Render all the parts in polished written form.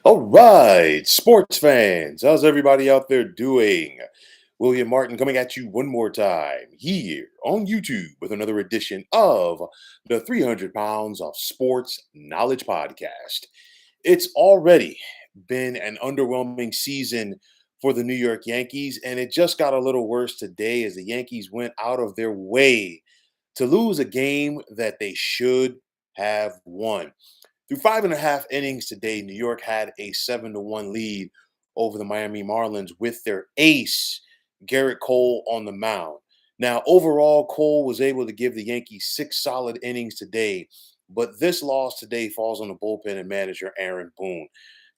All right, sports fans, how's everybody out there doing? William Martin coming at you one more time here on YouTube with another edition of the 300 Pounds of Sports Knowledge Podcast. It's already been an underwhelming season for the New York Yankees, and it just got a little worse today as the Yankees went out of their way to lose a game that they should have won. Through 5.5 innings today, New York had a 7-1 lead over the Miami Marlins with their ace, Garrett Cole, on the mound. Now, overall, Cole was able to give the Yankees 6 solid innings today, but this loss today falls on the bullpen and manager Aaron Boone.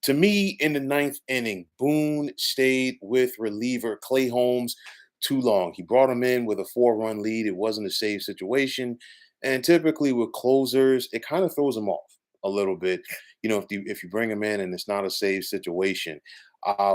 To me, in the ninth inning, Boone stayed with reliever Clay Holmes too long. He brought him in with a 4-run lead. It wasn't a save situation. And typically with closers, it kind of throws them off a little bit. If you bring him in and it's not a save situation.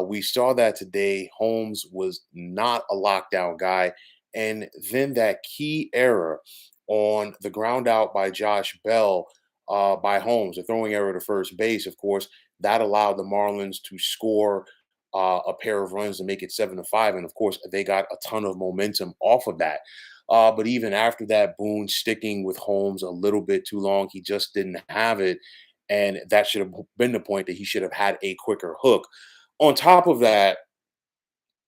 We saw that today. Holmes was not a lockdown guy, and then that key error on the ground out by Josh Bell by Holmes, a throwing error to first base, of course, that allowed the Marlins to score a pair of runs to make it 7-5, and of course they got a ton of momentum off of that. But even after that, Boone sticking with Holmes a little bit too long. He just didn't have it. And that should have been the point that he should have had a quicker hook. On top of that,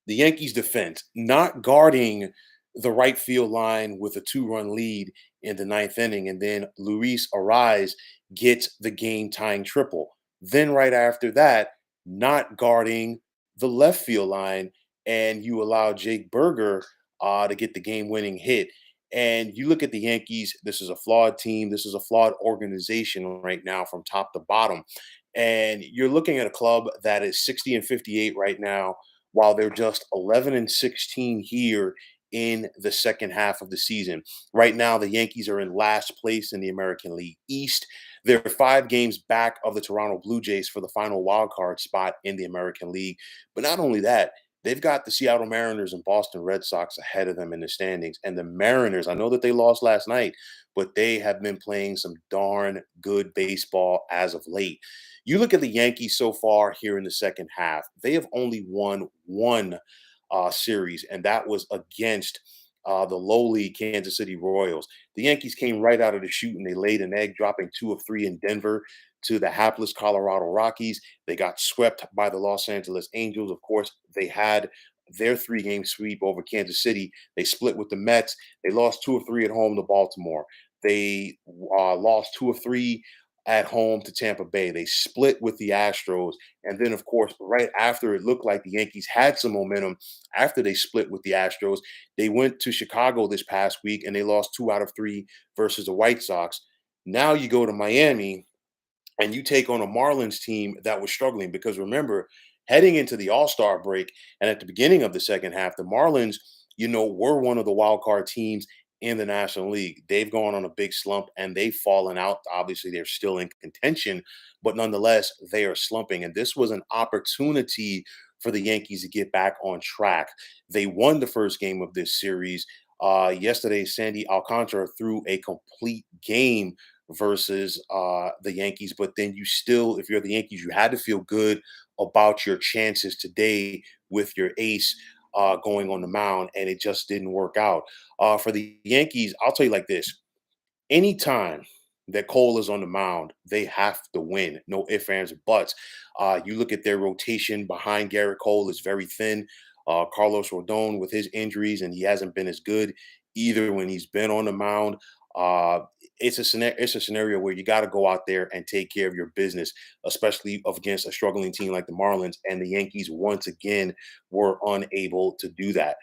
the Yankees defense not guarding the right field line with a 2-run lead in the ninth inning. And then Luis Ariz gets the game tying triple. Then, right after that, not guarding the left field line, and you allow Jake Berger to get the game winning hit. And you look at the Yankees, this is a flawed team. This is a flawed organization right now from top to bottom. And you're looking at a club that is 60-58 right now, while they're just 11-16 here in the second half of the season. Right now, the Yankees are in last place in the American League East. They're 5 games back of the Toronto Blue Jays for the final wild card spot in the American League. But not only that, they've got the Seattle Mariners and Boston Red Sox ahead of them in the standings. And the Mariners, I know that they lost last night, but they have been playing some darn good baseball as of late. You look at the Yankees so far here in the second half, they have only won one series, and that was against the lowly Kansas City Royals. The Yankees came right out of the chute and they laid an egg, dropping 2 of 3 in Denver to the hapless Colorado Rockies. They got swept by the Los Angeles Angels. Of course, they had their 3-game sweep over Kansas City. They split with the Mets. They lost 2 of 3 at home to Baltimore. They lost 2 of 3 at home to Tampa Bay. They split with the Astros. And then, of course, right after it looked like the Yankees had some momentum, after they split with the Astros, they went to Chicago this past week and they lost 2 out of 3 versus the White Sox. Now you go to Miami and you take on a Marlins team that was struggling because remember, heading into the All-Star break and at the beginning of the second half, the Marlins, were one of the wild card teams in the National League. They've gone on a big slump and they've fallen out. Obviously, they're still in contention, but nonetheless, they are slumping. And this was an opportunity for the Yankees to get back on track. They won the first game of this series. Yesterday, Sandy Alcantara threw a complete game versus the Yankees. But then you still, if you're the Yankees, you had to feel good about your chances today with your ace going on the mound, and it just didn't work out. For the Yankees, I'll tell you like this: anytime that Cole is on the mound, they have to win. No ifs, ands, or buts. You look at their rotation behind Garrett Cole is very thin. Carlos Rodon with his injuries, and he hasn't been as good either when he's been on the mound. Uh, it's a scenario where you got to go out there and take care of your business, especially up against a struggling team like the Marlins. And the Yankees once again were unable to do that.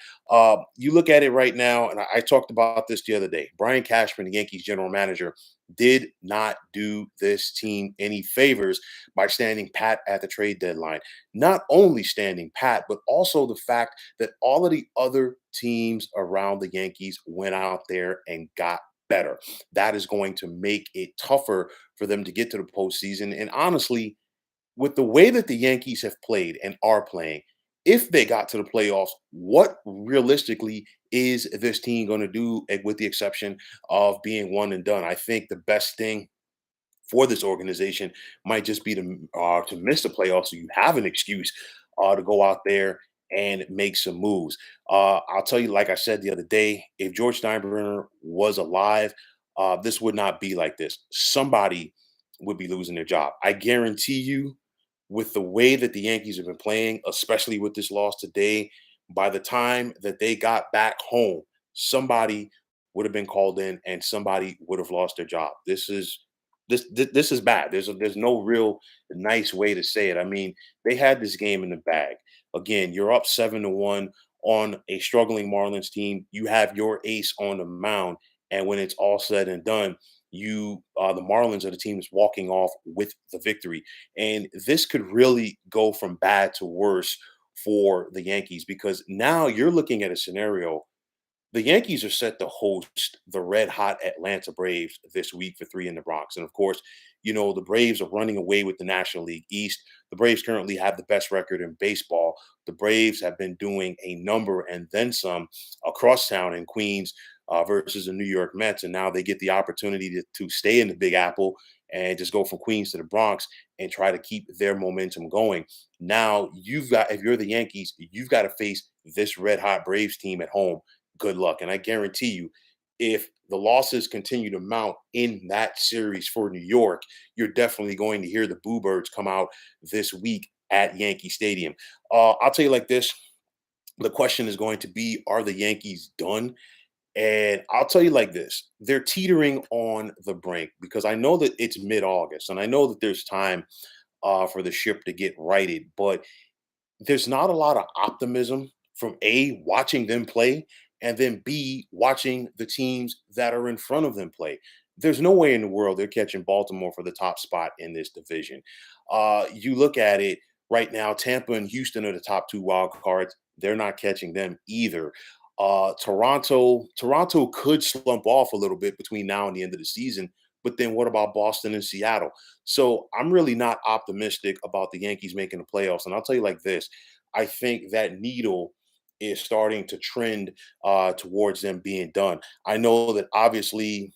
You look at it right now, and I talked about this the other day. Brian Cashman, the Yankees general manager, did not do this team any favors by standing pat at the trade deadline. Not only standing pat, but also the fact that all of the other teams around the Yankees went out there and got better. That is going to make it tougher for them to get to the postseason. And honestly, with the way that the Yankees have played and are playing, if they got to the playoffs, what realistically is this team going to do, with the exception of being one and done? I think the best thing for this organization might just be to miss the playoffs, so you have an excuse to go out there and make some moves. I'll tell you, like I said the other day, if George Steinbrenner was alive, this would not be like this. Somebody would be losing their job. I guarantee you, with the way that the Yankees have been playing, especially with this loss today, by the time that they got back home, somebody would have been called in and somebody would have lost their job. This is bad. There's no real nice way to say it. I mean, they had this game in the bag. Again, you're up 7-1 on a struggling Marlins team. You have your ace on the mound, and when it's all said and done, the Marlins are the team that's walking off with the victory. And this could really go from bad to worse for the Yankees because now you're looking at a scenario. The Yankees are set to host the red hot Atlanta Braves this week for 3 in the Bronx. And of course, the Braves are running away with the National League East. The Braves currently have the best record in baseball. The Braves have been doing a number and then some across town in Queens versus the New York Mets. And now they get the opportunity to stay in the Big Apple and just go from Queens to the Bronx and try to keep their momentum going. Now, if you're the Yankees, you've got to face this red hot Braves team at home. Good luck. And I guarantee you, if the losses continue to mount in that series for New York, you're definitely going to hear the Boo Birds come out this week at Yankee Stadium. I'll tell you like this. The question is going to be, are the Yankees done? And I'll tell you like this, they're teetering on the brink because I know that it's mid-August and I know that there's time for the ship to get righted, but there's not a lot of optimism from A, watching them play, and then B, watching the teams that are in front of them play. There's no way in the world they're catching Baltimore for the top spot in this division. You look at it right now, Tampa and Houston are the top two wild cards. They're not catching them either. Toronto could slump off a little bit between now and the end of the season. But then what about Boston and Seattle? So I'm really not optimistic about the Yankees making the playoffs. And I'll tell you like this, I think that needle is starting to trend towards them being done. I know that obviously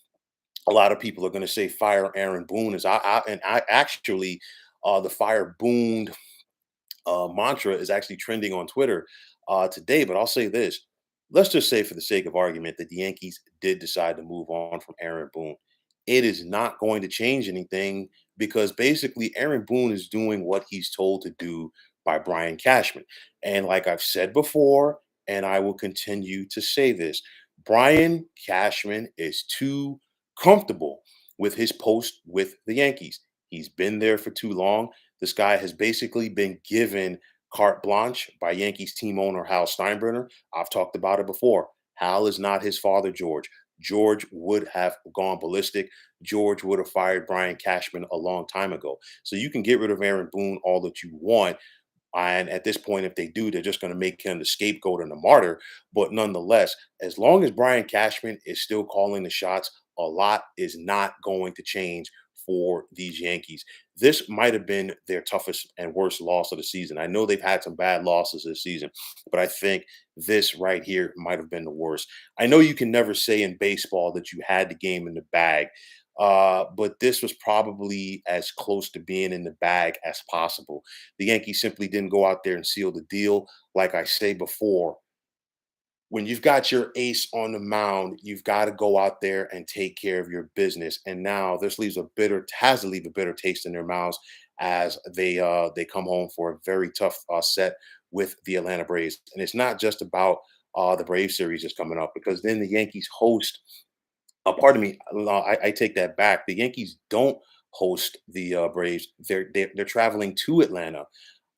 a lot of people are going to say fire Aaron Boone and I actually the fire Boone mantra is actually trending on Twitter today. But I'll say this: let's just say, for the sake of argument, that the Yankees did decide to move on from Aaron Boone. It is not going to change anything because basically Aaron Boone is doing what he's told to do by Brian Cashman. And like I've said before, and I will continue to say this, Brian Cashman is too comfortable with his post with the Yankees. He's been there for too long. This guy has basically been given carte blanche by Yankees team owner Hal Steinbrenner. I've talked about it before. Hal is not his father, George. George would have gone ballistic. George would have fired Brian Cashman a long time ago. So you can get rid of Aaron Boone all that you want. And at this point, if they do, they're just going to make him the scapegoat and the martyr. But nonetheless, as long as Brian Cashman is still calling the shots, a lot is not going to change for these Yankees. This might have been their toughest and worst loss of the season. I know they've had some bad losses this season, but I think this right here might have been the worst. I know you can never say in baseball that you had the game in the bag, but this was probably as close to being in the bag as possible. The Yankees simply didn't go out there and seal the deal. Like I say before, when you've got your ace on the mound, you've got to go out there and take care of your business. And now this has to leave a bitter taste in their mouths as they come home for a very tough set with the Atlanta Braves. And it's not just about the Brave series that's coming up because then the Yankees host. Pardon me, I take that back. The Yankees don't host the Braves. They're traveling to Atlanta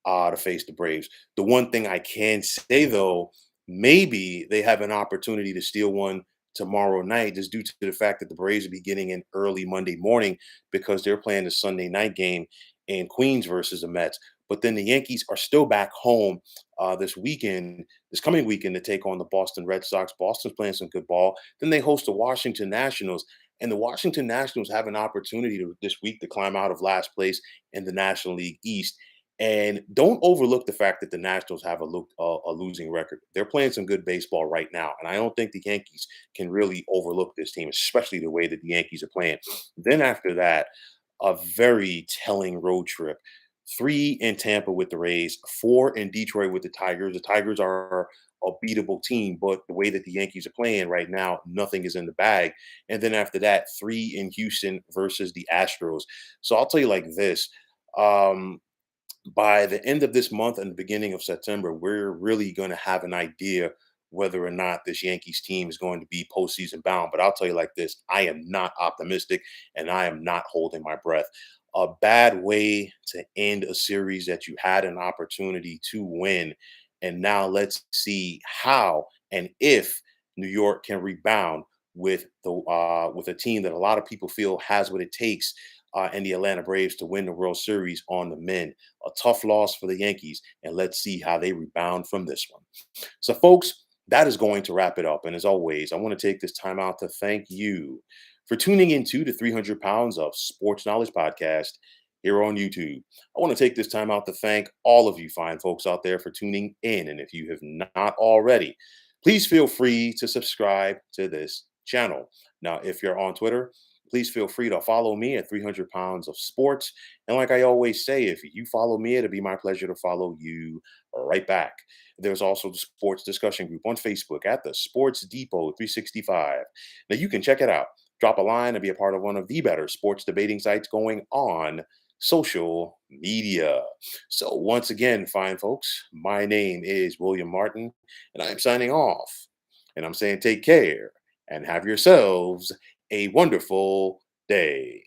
to face the Braves. The one thing I can say though, maybe they have an opportunity to steal one tomorrow night, just due to the fact that the Braves will be getting in early Monday morning because they're playing the Sunday night game in Queens versus the Mets. But then the Yankees are still back home this coming weekend, to take on the Boston Red Sox. Boston's playing some good ball. Then they host the Washington Nationals, and the Washington Nationals have an opportunity this week to climb out of last place in the National League East. And don't overlook the fact that the Nationals have a losing record. They're playing some good baseball right now, and I don't think the Yankees can really overlook this team, especially the way that the Yankees are playing. Then after that, a very telling road trip. Three in Tampa with the Rays, four in Detroit with the Tigers. The Tigers are a beatable team, but the way that the Yankees are playing right now, nothing is in the bag. And then after that, three in Houston versus the Astros. So I'll tell you like this. Um, by the end of this month and the beginning of September, we're really going to have an idea whether or not this Yankees team is going to be postseason bound. But I'll tell you like this, I am not optimistic and I am not holding my breath. A bad way to end a series that you had an opportunity to win. And now let's see how and if New York can rebound with a team that a lot of people feel has what it takes and the Atlanta Braves to win the World Series on the men. A tough loss for the Yankees, and let's see how they rebound from this one. So, folks, that is going to wrap it up. And as always, I want to take this time out to thank you for tuning into the 300 Pounds of Sports Knowledge podcast here on YouTube. I want to take this time out to thank all of you fine folks out there for tuning in. And if you have not already, please feel free to subscribe to this channel. Now, if you're on Twitter, please feel free to follow me at 300 Pounds of Sports. And like I always say, if you follow me, it'll be my pleasure to follow you right back. There's also the sports discussion group on Facebook at the Sports Depot 365. Now you can check it out. Drop a line and be a part of one of the better sports debating sites going on social media. So once again, fine folks, my name is William Martin, and I'm signing off. And I'm saying take care and have yourselves a wonderful day.